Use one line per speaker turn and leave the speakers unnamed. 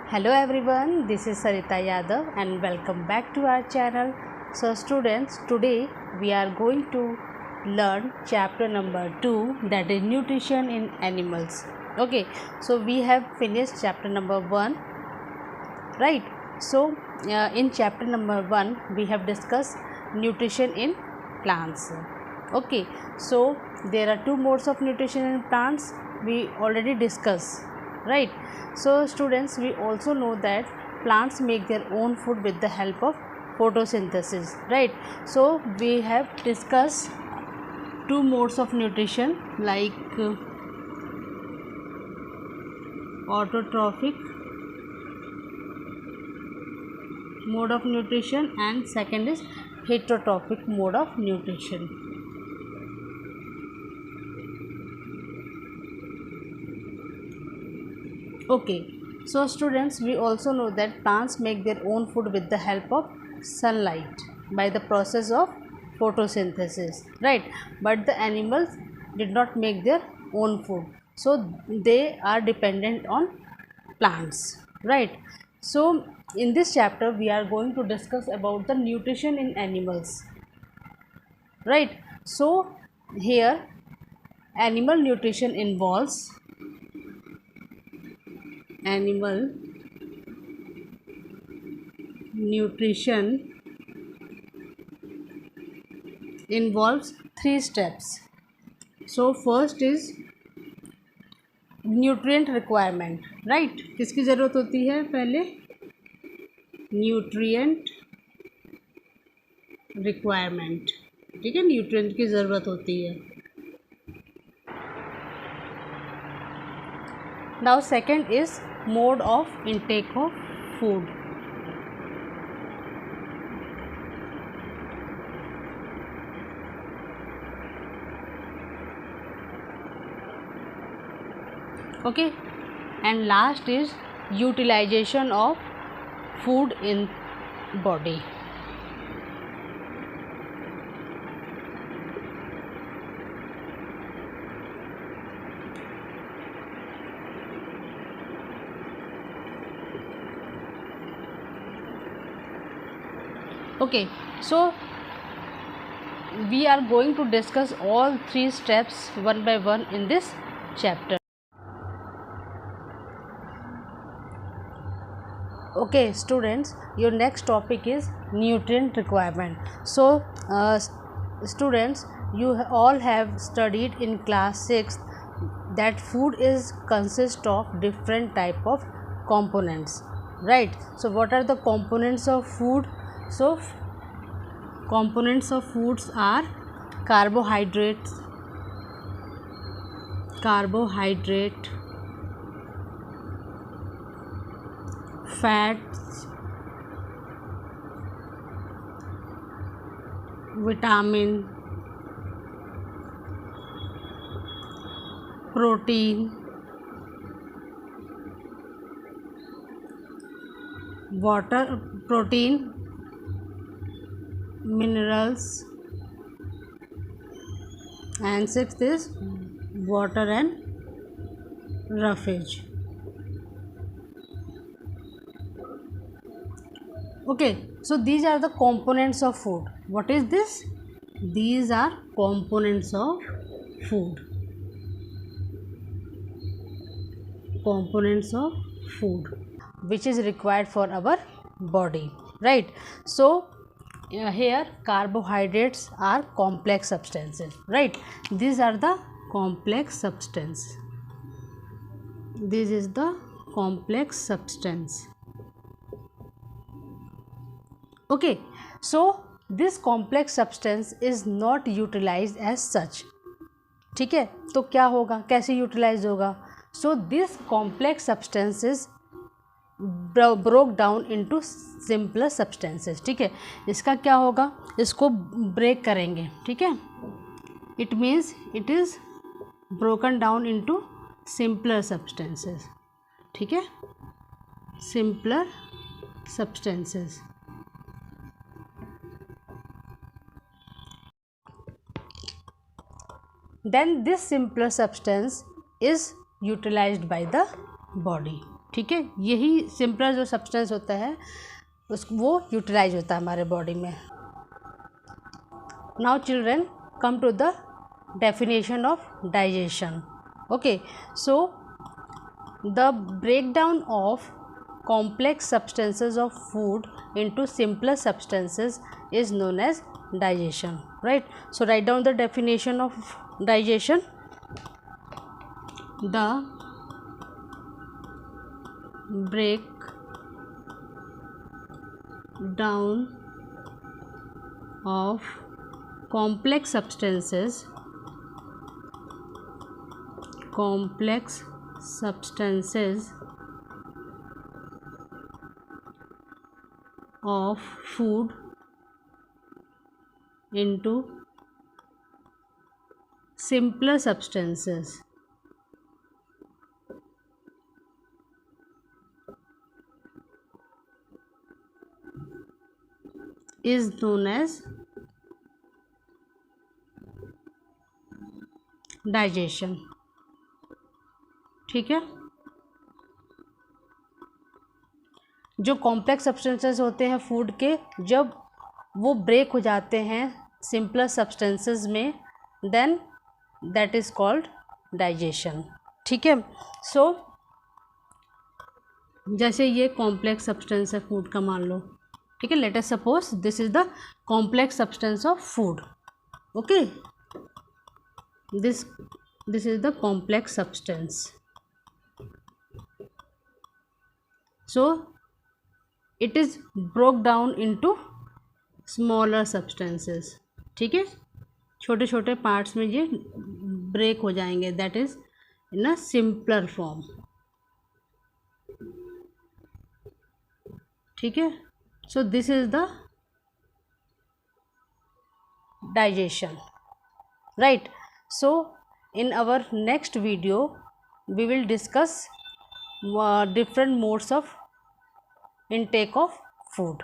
Hello everyone, this is Sarita Yadav and welcome back to our channel. So students, today we are going to learn chapter number 2, that is nutrition in animals. Okay, so we have finished chapter number 1, right? So in chapter number 1 we have discussed nutrition in plants. Okay, so there are two modes of nutrition in plants we already discussed, right? So students, we also know that plants make their own food with the help of photosynthesis, right? So we have discussed two modes of nutrition like autotrophic mode of nutrition and second is heterotrophic mode of nutrition. Okay, so students, we also know that plants make their own food with the help of sunlight by the process of photosynthesis, right? But the animals did not make their own food, so they are dependent on plants, right? So in this chapter we are going to discuss about the nutrition in animals, right? So here animal nutrition involves animal nutrition involves three steps. So first is nutrient requirement, right? किसकी ज़रूरत होती है? पहले nutrient requirement, ठीक है, nutrient की ज़रूरत होती है. Now second is mode of intake of food. Okay, and last is utilization of food in body. Okay, so we are going to discuss all three steps one by one in this chapter. Okay students, your next topic is nutrient requirement. So students, you all have studied in class 6 that food is consist of different type of components, right? So what are the components of food? So components of foods are carbohydrate, fats, vitamin, protein, water, protein, minerals, and sixth is water and roughage. Okay, so these are the components of food. What is this? These are components of food. Components of food which is required for our body, right? So here carbohydrates are complex substances, right? These are the complex substance. This is the complex substance. Okay, so this complex substance is not utilized as such. ठीक है, तो क्या होगा, कैसे utilise होगा? So this complex substances broke down into simpler substances. ठीक है, इसका क्या होगा, इसको ब्रेक करेंगे. ठीक है, it means it is broken down into simpler substances. ठीक है, simpler substances. Then this simpler substance is utilized by the body. ठीक है, यही सिंपलर जो सब्सटेंस होता है वो यूटिलाइज होता है हमारे बॉडी में। Now children, come to the definition of digestion. Okay, so the breakdown of complex substances of food into simpler substances is known as digestion, right? So write down the definition of digestion. The breakdown of complex substances of food into simpler substances is known as digestion. ठीक है, जो complex substances होते हैं food के, जब वो break हो जाते हैं सिंपलर सब्सटेंसेस में, then that is called digestion. ठीक है, सो जैसे ये कॉम्प्लेक्स सब्सटेंस है फूड का, मान लो, ठीक है, let us suppose this is the complex substance of food. Okay, this is the complex substance. So it is broke down into smaller substances. ठीक है, छोटे छोटे पार्ट्स में ये ब्रेक हो जाएंगे, that is in a simpler form. ठीक है, so this is the digestion, right? So in our next video we will discuss different modes of intake of food.